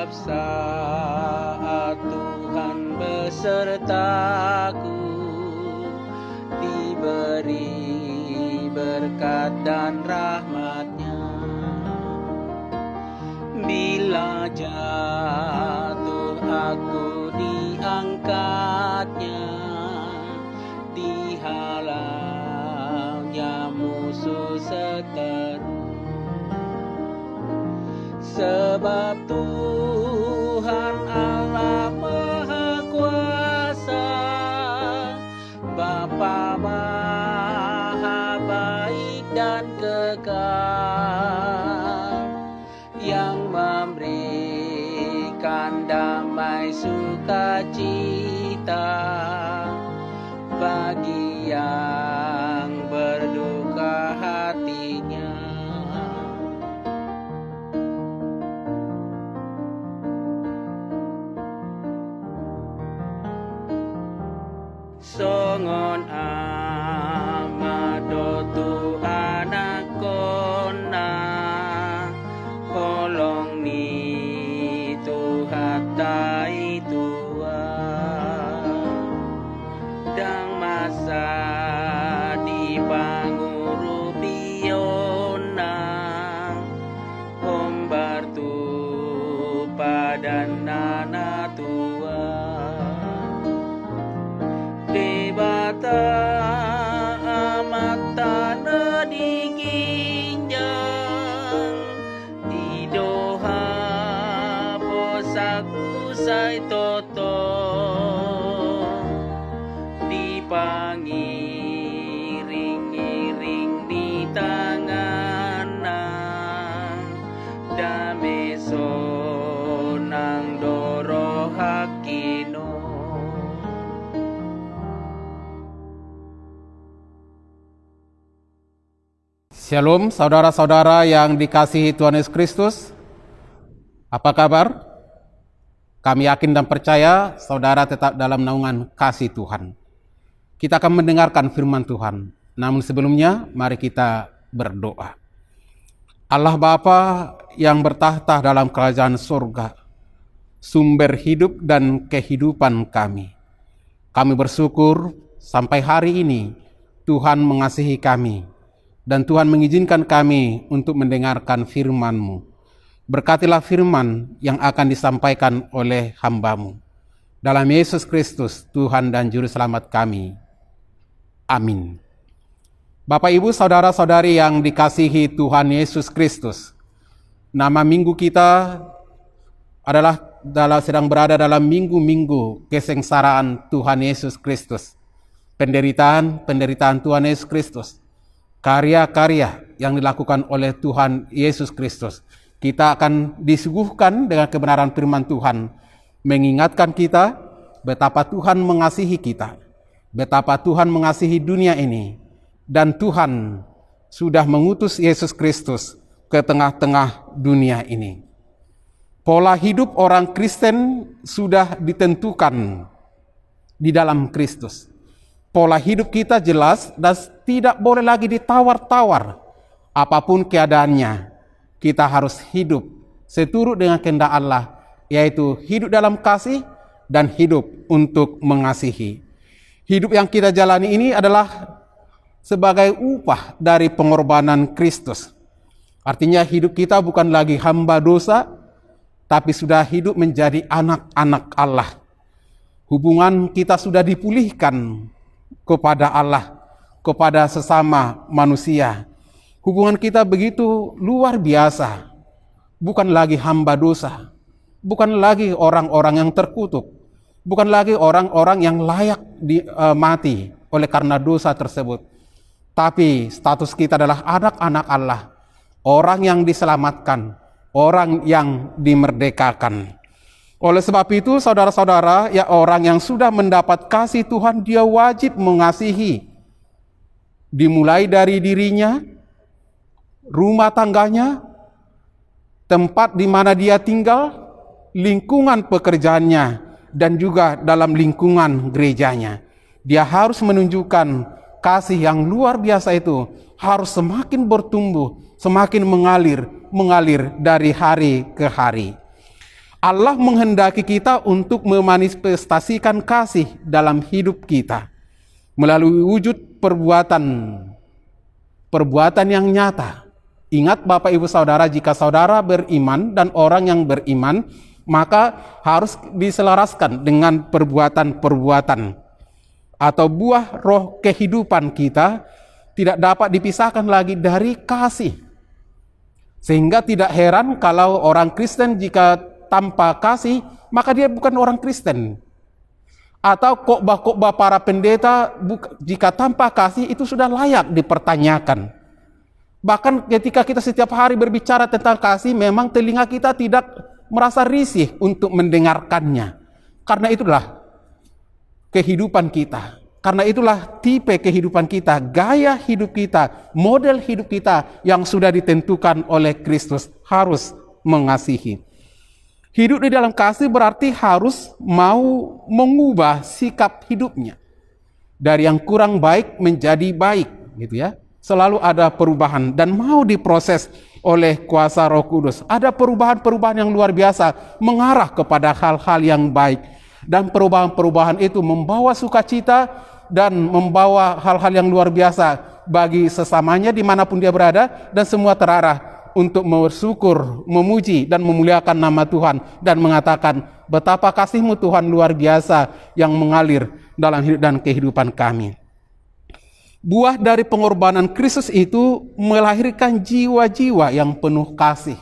Setiap saat Tuhan besertaku, diberi berkat dan rahmat-Nya. Bila jatuh aku diangkat-Nya, dihalangnya musuh seteru. Sebab Tuhan Allah Maha Kuasa, Bapa Maha baik dan kekal, yang memberikan damai sukacita bagi yang berduka hatinya. Songon amado tu anakona, holong ni tu hatai tua, dang masa di panguru piona, hombar tu pada nana tua. Debata amat tanah diginjang, di doha posaku sai toto, dipangiring-iring di tangana, dame sonang doro hakino. Shalom saudara-saudara yang dikasihi Tuhan Yesus Kristus. Apa kabar? Kami yakin dan percaya saudara tetap dalam naungan kasih Tuhan. Kita akan mendengarkan firman Tuhan. Namun sebelumnya mari kita berdoa. Allah Bapa yang bertahta dalam kerajaan surga, sumber hidup dan kehidupan kami. Kami bersyukur sampai hari ini Tuhan mengasihi kami. Dan Tuhan mengizinkan kami untuk mendengarkan firman-Mu. Berkatilah firman yang akan disampaikan oleh hamba-Mu. Dalam Yesus Kristus, Tuhan dan Juru Selamat kami. Amin. Bapak, Ibu, Saudara-saudari yang dikasihi Tuhan Yesus Kristus, nama minggu kita adalah sedang berada dalam minggu-minggu kesengsaraan Tuhan Yesus Kristus. Penderitaan Tuhan Yesus Kristus. Karya-karya yang dilakukan oleh Tuhan Yesus Kristus. Kita akan disuguhkan dengan kebenaran firman Tuhan, mengingatkan kita betapa Tuhan mengasihi kita, betapa Tuhan mengasihi dunia ini, dan Tuhan sudah mengutus Yesus Kristus ke tengah-tengah dunia ini. Pola hidup orang Kristen sudah ditentukan di dalam Kristus. Pola hidup kita jelas dan tidak boleh lagi ditawar-tawar. Apapun keadaannya, kita harus hidup seturut dengan kehendak Allah, yaitu hidup dalam kasih dan hidup untuk mengasihi. Hidup yang kita jalani ini adalah sebagai upah dari pengorbanan Kristus. Artinya hidup kita bukan lagi hamba dosa, tapi sudah hidup menjadi anak-anak Allah. Hubungan kita sudah dipulihkan kepada Allah, kepada sesama manusia. Hubungan kita begitu luar biasa. Bukan lagi hamba dosa, bukan lagi orang-orang yang terkutuk, bukan lagi orang-orang yang layak mati oleh karena dosa tersebut. Tapi status kita adalah anak-anak Allah, orang yang diselamatkan, orang yang dimerdekakan. Oleh sebab itu, saudara-saudara, ya orang yang sudah mendapat kasih Tuhan, dia wajib mengasihi. Dimulai dari dirinya, rumah tangganya, tempat di mana dia tinggal, lingkungan pekerjaannya, dan juga dalam lingkungan gerejanya. Dia harus menunjukkan kasih yang luar biasa itu, harus semakin bertumbuh, semakin mengalir dari hari ke hari. Allah menghendaki kita untuk memanifestasikan kasih dalam hidup kita melalui wujud perbuatan yang nyata. Ingat Bapak Ibu Saudara, jika saudara beriman dan orang yang beriman, maka harus diselaraskan dengan perbuatan-perbuatan atau buah roh kehidupan kita tidak dapat dipisahkan lagi dari kasih. Sehingga tidak heran kalau orang Kristen jika tanpa kasih, maka dia bukan orang Kristen. Atau khotbah-khotbah para pendeta jika tanpa kasih itu sudah layak dipertanyakan. Bahkan ketika kita setiap hari berbicara tentang kasih, memang telinga kita tidak merasa risih untuk mendengarkannya. Karena itulah kehidupan kita. Karena itulah tipe kehidupan kita, gaya hidup kita, model hidup kita yang sudah ditentukan oleh Kristus harus mengasihi. Hidup di dalam kasih berarti harus mau mengubah sikap hidupnya. Dari yang kurang baik menjadi baik, gitu ya. Selalu ada perubahan dan mau diproses oleh kuasa Roh Kudus. Ada perubahan-perubahan yang luar biasa mengarah kepada hal-hal yang baik. Dan perubahan-perubahan itu membawa sukacita dan membawa hal-hal yang luar biasa bagi sesamanya dimanapun dia berada, dan semua terarah untuk bersyukur, memuji dan memuliakan nama Tuhan dan mengatakan betapa kasih-Mu Tuhan luar biasa yang mengalir dalam hidup dan kehidupan kami. Buah dari pengorbanan Kristus itu melahirkan jiwa-jiwa yang penuh kasih.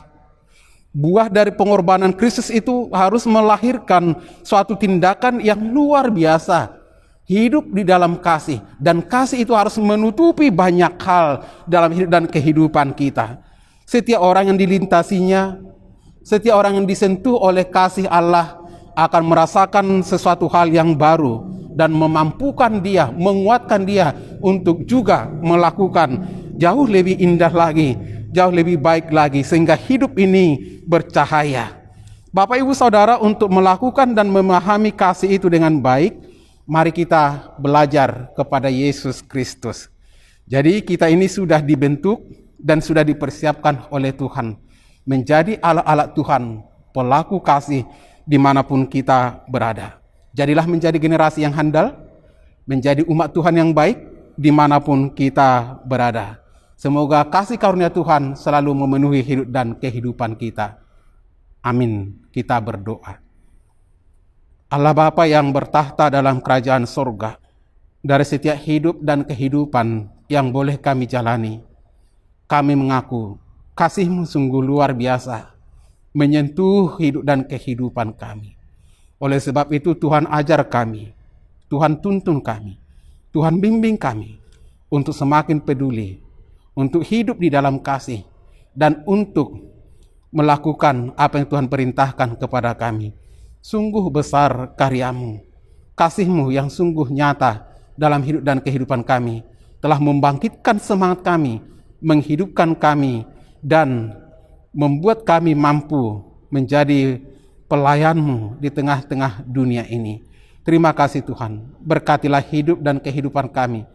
Buah dari pengorbanan Kristus itu harus melahirkan suatu tindakan yang luar biasa. Hidup di dalam kasih, dan kasih itu harus menutupi banyak hal dalam hidup dan kehidupan kita. Setiap orang yang dilintasinya, setiap orang yang disentuh oleh kasih Allah akan merasakan sesuatu hal yang baru dan memampukan dia, menguatkan dia untuk juga melakukan jauh lebih indah lagi, jauh lebih baik lagi, sehingga hidup ini bercahaya. Bapak Ibu Saudara, untuk melakukan dan memahami kasih itu dengan baik, mari kita belajar kepada Yesus Kristus. Jadi kita ini sudah dibentuk dan sudah dipersiapkan oleh Tuhan menjadi alat-alat Tuhan, pelaku kasih dimanapun kita berada. Jadilah menjadi generasi yang handal, menjadi umat Tuhan yang baik dimanapun kita berada. Semoga kasih karunia Tuhan selalu memenuhi hidup dan kehidupan kita. Amin. Kita berdoa. Allah Bapa yang bertahta dalam kerajaan surga, dari setiap hidup dan kehidupan yang boleh kami jalani, kami mengaku kasih-Mu sungguh luar biasa, menyentuh hidup dan kehidupan kami. Oleh sebab itu Tuhan ajar kami, Tuhan tuntun kami, Tuhan bimbing kami untuk semakin peduli, untuk hidup di dalam kasih, dan untuk melakukan apa yang Tuhan perintahkan kepada kami. Sungguh besar karya-Mu, kasih-Mu yang sungguh nyata dalam hidup dan kehidupan kami, telah membangkitkan semangat kami, menghidupkan kami, dan membuat kami mampu menjadi pelayan-Mu di tengah-tengah dunia ini. Terima kasih Tuhan, berkatilah hidup dan kehidupan kami,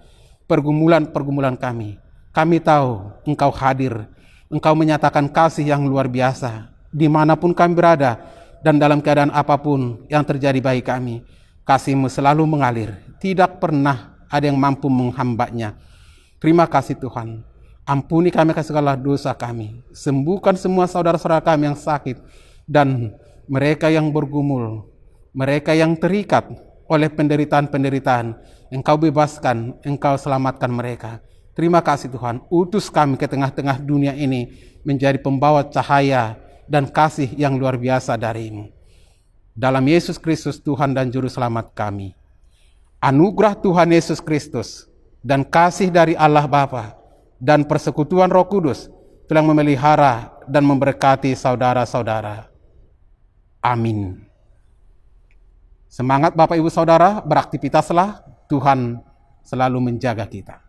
pergumulan-pergumulan kami. Kami tahu Engkau hadir, Engkau menyatakan kasih yang luar biasa dimanapun kami berada, dan dalam keadaan apapun yang terjadi bagi kami, kasih-Mu selalu mengalir, tidak pernah ada yang mampu menghambatnya. Terima kasih Tuhan. Ampuni kami akan segala dosa kami. Sembuhkan semua saudara-saudara kami yang sakit, dan mereka yang bergumul, mereka yang terikat oleh penderitaan-penderitaan. Engkau bebaskan, Engkau selamatkan mereka. Terima kasih Tuhan. Utus kami ke tengah-tengah dunia ini menjadi pembawa cahaya dan kasih yang luar biasa dari-Mu. Dalam Yesus Kristus Tuhan dan Juru Selamat kami. Anugerah Tuhan Yesus Kristus dan kasih dari Allah Bapa dan persekutuan Roh Kudus telah memelihara dan memberkati saudara-saudara. Amin. Semangat Bapak Ibu Saudara, beraktivitaslah, Tuhan selalu menjaga kita.